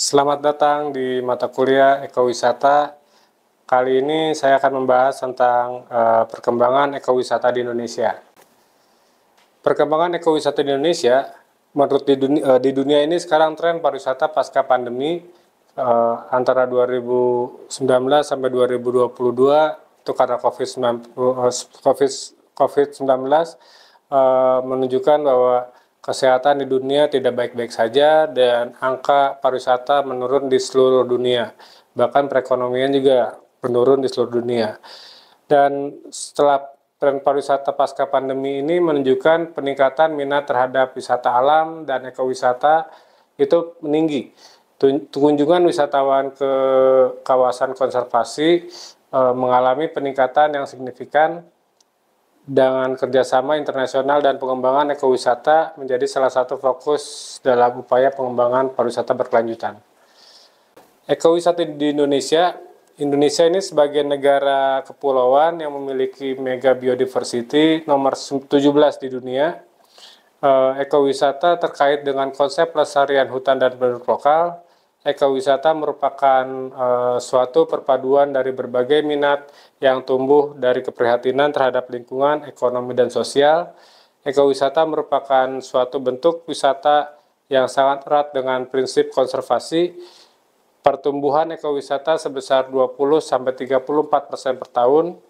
Selamat datang di mata kuliah ekowisata. Kali ini saya akan membahas tentang perkembangan ekowisata di Indonesia. Perkembangan ekowisata di Indonesia, menurut di dunia ini sekarang tren pariwisata pasca pandemi antara 2019 sampai 2022 itu karena COVID-19 menunjukkan bahwa kesehatan di dunia tidak baik-baik saja dan angka pariwisata menurun di seluruh dunia. Bahkan perekonomian juga menurun di seluruh dunia. Dan setelah tren pariwisata pasca pandemi ini menunjukkan peningkatan minat terhadap wisata alam dan ekowisata itu meninggi. Kunjungan wisatawan ke kawasan konservasi mengalami peningkatan yang signifikan dengan kerjasama internasional dan pengembangan ekowisata menjadi salah satu fokus dalam upaya pengembangan pariwisata berkelanjutan. Ekowisata di Indonesia ini sebagai negara kepulauan yang memiliki mega biodiversity nomor 17 di dunia. Ekowisata terkait dengan konsep pelestarian hutan dan penduduk lokal. Ekowisata merupakan suatu perpaduan dari berbagai minat yang tumbuh dari keprihatinan terhadap lingkungan, ekonomi, dan sosial. Ekowisata merupakan suatu bentuk wisata yang sangat erat dengan prinsip konservasi. Pertumbuhan ekowisata sebesar 20-34% per tahun.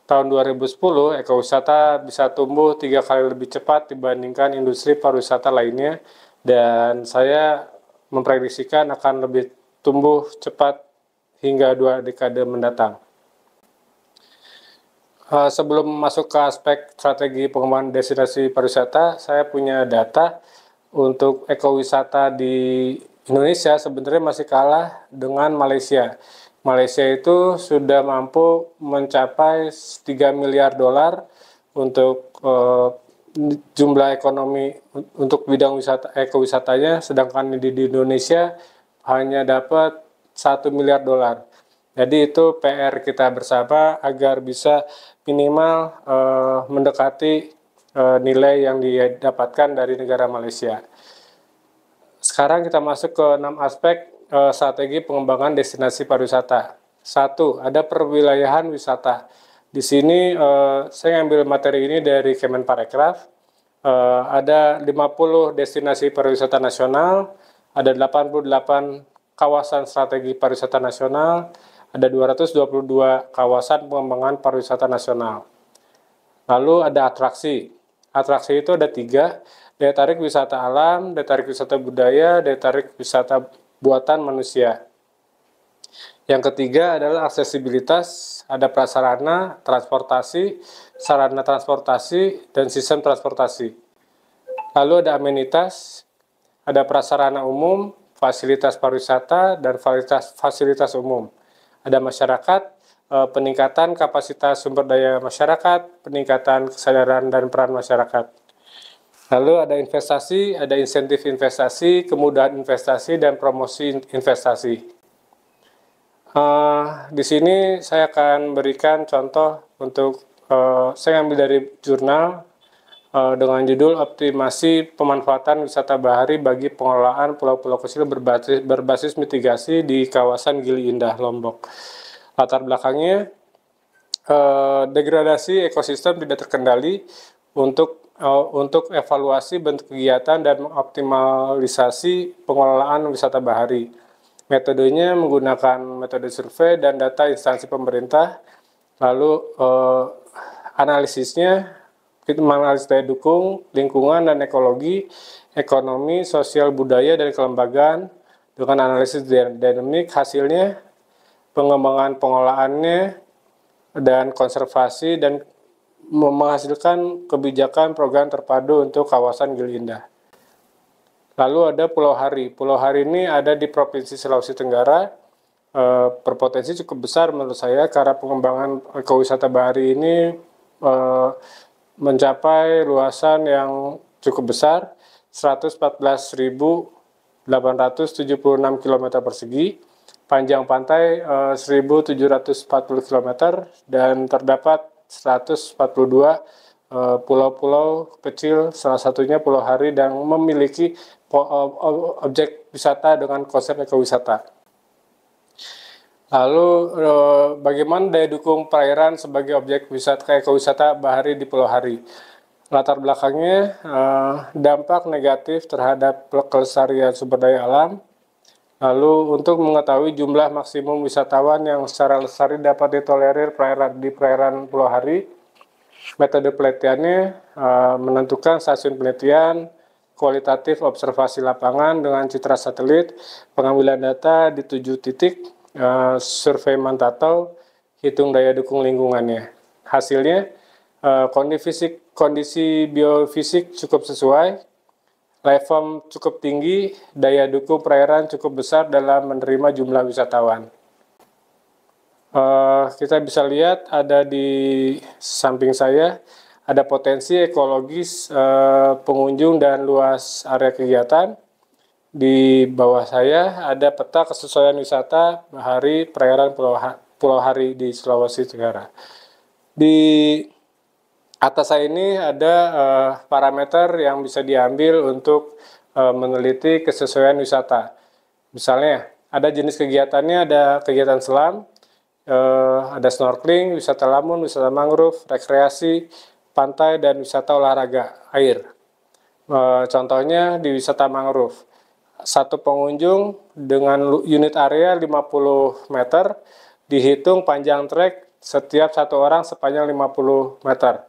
Tahun 2010, ekowisata bisa tumbuh 3 kali lebih cepat dibandingkan industri pariwisata lainnya, dan saya memprediksikan akan lebih tumbuh cepat hingga 2 dekade mendatang. Sebelum masuk ke aspek strategi pengembangan destinasi pariwisata, saya punya data untuk ekowisata di Indonesia sebenarnya masih kalah dengan Malaysia. Malaysia itu sudah mampu mencapai 3 miliar dolar untuk jumlah ekonomi untuk bidang ekowisatanya, sedangkan di Indonesia hanya dapat 1 miliar dolar. Jadi itu PR kita bersama agar bisa minimal mendekati nilai yang didapatkan dari negara Malaysia. Sekarang kita masuk ke 6 aspek strategi pengembangan destinasi pariwisata. 1. Ada perwilayahan wisata. Di sini saya ambil materi ini dari Kemenparekraf. Ada 50 destinasi pariwisata nasional, ada 88 kawasan strategi pariwisata nasional, ada 222 kawasan pengembangan pariwisata nasional. Lalu ada atraksi. Atraksi itu ada 3, daya tarik wisata alam, daya tarik wisata budaya, daya tarik wisata buatan manusia. Yang ketiga adalah aksesibilitas, ada prasarana, transportasi, sarana transportasi, dan sistem transportasi. Lalu ada amenitas, ada prasarana umum, fasilitas pariwisata, dan fasilitas umum. Ada masyarakat, peningkatan kapasitas sumber daya masyarakat, peningkatan kesadaran dan peran masyarakat. Lalu ada investasi, ada insentif investasi, kemudahan investasi, dan promosi investasi. Di sini saya akan berikan contoh untuk saya ambil dari jurnal dengan judul Optimasi Pemanfaatan Wisata Bahari bagi Pengelolaan Pulau-Pulau Kecil berbasis Mitigasi di Kawasan Gili Indah, Lombok. Latar belakangnya, degradasi ekosistem tidak terkendali. Untuk evaluasi bentuk kegiatan dan mengoptimalisasi pengelolaan wisata bahari. Metodenya menggunakan metode survei dan data instansi pemerintah. Lalu analisisnya kita menganalisis daya dukung, lingkungan dan ekologi, ekonomi, sosial, budaya, dan kelembagaan dengan analisis dinamik. Hasilnya pengembangan pengolahannya dan konservasi dan menghasilkan kebijakan program terpadu untuk kawasan Gili Indah. Lalu ada Pulau Hari. Pulau Hari ini ada di Provinsi Sulawesi Tenggara. Berpotensi cukup besar menurut saya karena pengembangan ekowisata bahari ini mencapai luasan yang cukup besar, 114.876 km persegi, panjang pantai 1.740 km, dan terdapat 142 pulau-pulau kecil, salah satunya Pulau Hari, dan memiliki objek wisata dengan konsep ekowisata. Lalu bagaimana daya dukung perairan sebagai objek wisata ekowisata bahari di Pulau Hari? Latar belakangnya dampak negatif terhadap kelestarian sumber daya alam. Lalu untuk mengetahui jumlah maksimum wisatawan yang secara lestari dapat ditolerir di perairan Pulau Hari, metode penelitiannya menentukan stasiun penelitian, kualitatif observasi lapangan dengan citra satelit, pengambilan data di 7 titik, survei mantatau, hitung daya dukung lingkungannya. Hasilnya, kondisi biofisik cukup sesuai, life form cukup tinggi, daya dukung perairan cukup besar dalam menerima jumlah wisatawan. Kita bisa lihat ada di samping saya, ada potensi ekologis pengunjung dan luas area kegiatan. Di bawah saya ada peta kesesuaian wisata bahari perairan Pulau Hari di Sulawesi Tenggara. Di atas saya ini ada parameter yang bisa diambil untuk meneliti kesesuaian wisata. Misalnya, ada jenis kegiatannya, ada kegiatan selam, ada snorkeling, wisata lamun, wisata mangrove, rekreasi, pantai, dan wisata olahraga air. Contohnya di wisata mangrove. Satu pengunjung dengan unit area 50 meter, dihitung panjang trek setiap satu orang sepanjang 50 meter.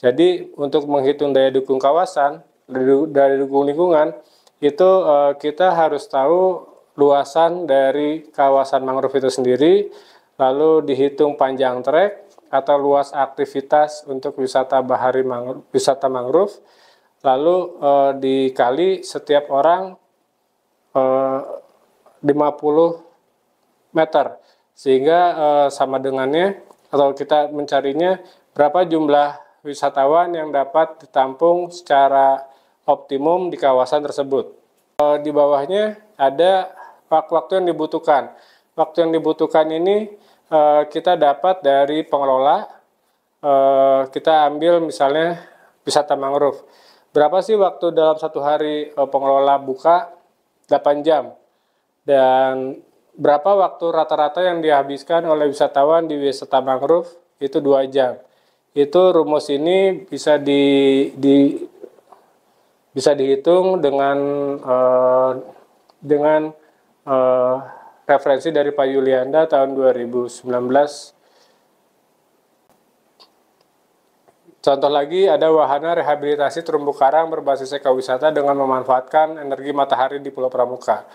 Jadi untuk menghitung daya dukung kawasan, daya dukung lingkungan, itu kita harus tahu luasan dari kawasan mangrove itu sendiri, lalu dihitung panjang trek atau luas aktivitas untuk wisata bahari wisata mangrove, lalu dikali setiap orang 50 meter, sehingga sama dengannya, atau kita mencarinya berapa jumlah wisatawan yang dapat ditampung secara optimum di kawasan tersebut. Di bawahnya ada waktu yang dibutuhkan. Waktu yang dibutuhkan ini kita dapat dari pengelola. Kita ambil misalnya wisata mangrove. Berapa sih waktu dalam satu hari pengelola buka? 8 jam. Dan berapa waktu rata-rata yang dihabiskan oleh wisatawan di wisata mangrove? Itu 2 jam. Itu rumus ini bisa bisa dihitung dengan referensi dari Pak Yulianda tahun 2019. Contoh lagi, ada wahana rehabilitasi terumbu karang berbasis ekowisata dengan memanfaatkan energi matahari di Pulau Pramuka.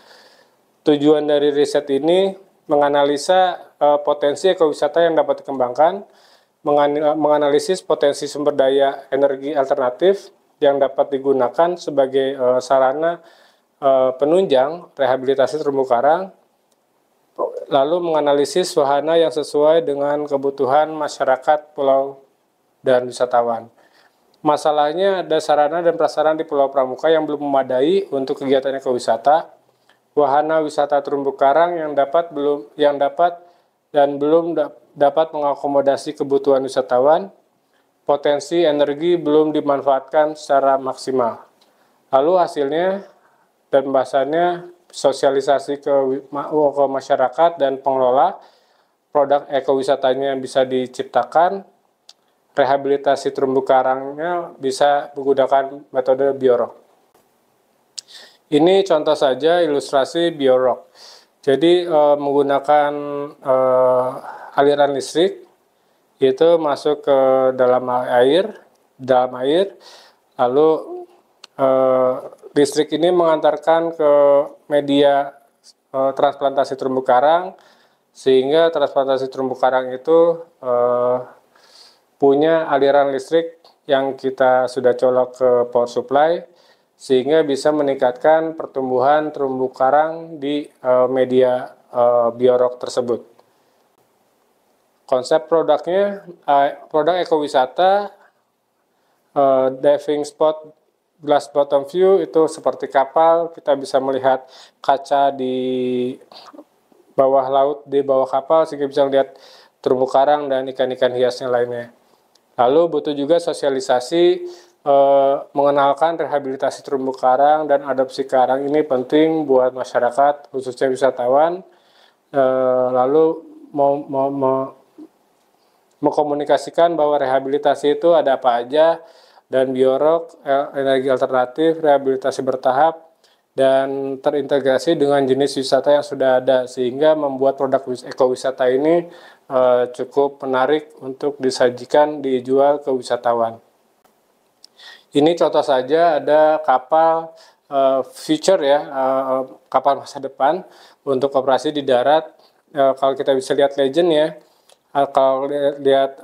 Tujuan dari riset ini menganalisa potensi ekowisata yang dapat dikembangkan, menganalisis potensi sumber daya energi alternatif yang dapat digunakan sebagai sarana penunjang rehabilitasi terumbu karang, lalu menganalisis wahana yang sesuai dengan kebutuhan masyarakat pulau dan wisatawan. Masalahnya ada sarana dan prasarana di Pulau Pramuka yang belum memadai untuk kegiatan ekowisata, wahana wisata terumbu karang yang belum dapat mengakomodasi kebutuhan wisatawan, potensi energi belum dimanfaatkan secara maksimal. Lalu hasilnya dan pembahasannya sosialisasi ke masyarakat dan pengelola, produk ekowisatanya bisa diciptakan, rehabilitasi terumbu karangnya bisa menggunakan metode biorok. Ini contoh saja ilustrasi biorok. Jadi menggunakan aliran listrik itu masuk ke dalam air, lalu listrik ini mengantarkan ke media transplantasi terumbu karang, sehingga transplantasi terumbu karang itu punya aliran listrik yang kita sudah colok ke power supply, sehingga bisa meningkatkan pertumbuhan terumbu karang di media biorok tersebut. Konsep produknya, produk ekowisata, diving spot, glass bottom view, itu seperti kapal, kita bisa melihat kaca di bawah laut, di bawah kapal, sehingga bisa melihat terumbu karang dan ikan-ikan hiasnya lainnya. Lalu butuh juga sosialisasi mengenalkan rehabilitasi terumbu karang dan adopsi karang ini penting buat masyarakat, khususnya wisatawan. Lalu mengkomunikasikan bahwa rehabilitasi itu ada apa aja, dan biorok, energi alternatif, rehabilitasi bertahap, dan terintegrasi dengan jenis wisata yang sudah ada, sehingga membuat produk ekowisata ini cukup menarik untuk disajikan, dijual ke wisatawan. Ini contoh saja ada kapal future ya, kapal masa depan untuk operasi di darat. Kalau kita bisa lihat legend ya, kalau lihat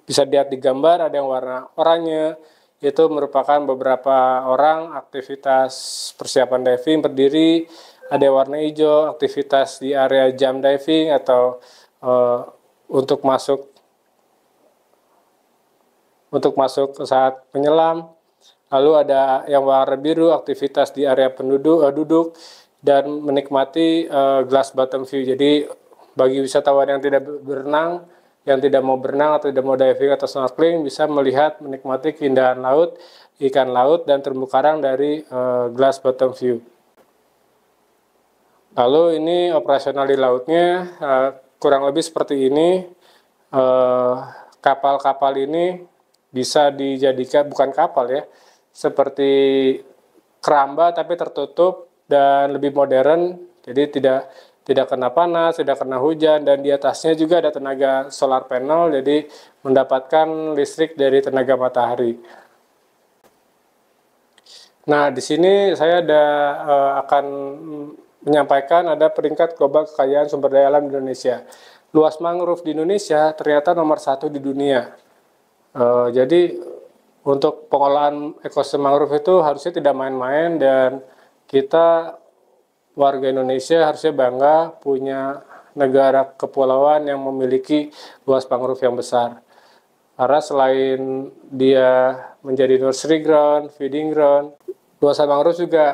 bisa lihat di gambar ada yang warna oranye, itu merupakan beberapa orang aktivitas persiapan diving berdiri. Ada yang warna hijau aktivitas di area jump diving atau untuk masuk ke saat penyelam. Lalu ada yang warna biru aktivitas di area duduk dan menikmati glass bottom view. Jadi bagi wisatawan yang tidak berenang, yang tidak mau berenang atau tidak mau diving atau snorkeling, bisa melihat menikmati keindahan laut, ikan laut dan terumbu karang dari glass bottom view. Lalu ini operasional di lautnya kurang lebih seperti ini. Kapal-kapal ini bisa dijadikan, bukan kapal ya, seperti keramba tapi tertutup dan lebih modern, jadi tidak kena panas, tidak kena hujan, dan di atasnya juga ada tenaga solar panel, jadi mendapatkan listrik dari tenaga matahari. Nah, di sini saya akan menyampaikan ada peringkat global kekayaan sumber daya alam di Indonesia. Luas mangrove di Indonesia ternyata nomor 1 di dunia. Jadi untuk pengolahan ekosistem mangrove itu harusnya tidak main-main, dan kita warga Indonesia harusnya bangga punya negara kepulauan yang memiliki luas mangrove yang besar. Karena selain dia menjadi nursery ground, feeding ground, luasan mangrove juga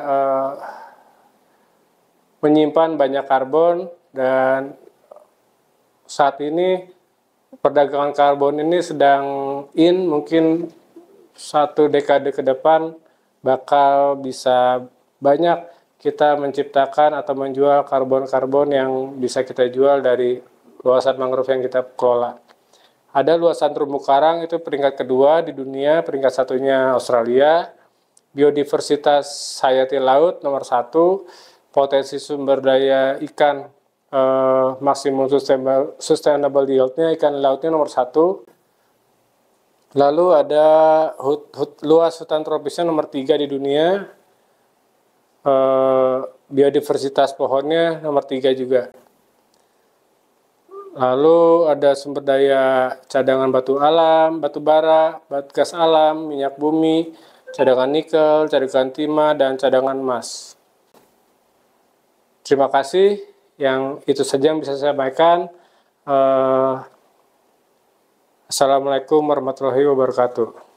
menyimpan banyak karbon, dan saat ini perdagangan karbon ini sedang mungkin 1 dekade ke depan bakal bisa banyak kita menciptakan atau menjual karbon-karbon yang bisa kita jual dari luasan mangrove yang kita kelola. Ada luasan terumbu karang itu peringkat kedua di dunia, peringkat 1-nya Australia. Biodiversitas hayati laut nomor 1, potensi sumber daya ikan maksimum sustainable yield-nya, ikan lautnya nomor 1. Lalu ada luas hutan tropisnya nomor 3 di dunia. Biodiversitas pohonnya nomor 3 juga. Lalu ada sumber daya cadangan batu alam, batu bara, gas alam, minyak bumi, cadangan nikel, cadangan timah, dan cadangan emas. Terima kasih. Yang itu saja yang bisa saya sampaikan. Assalamualaikum warahmatullahi wabarakatuh.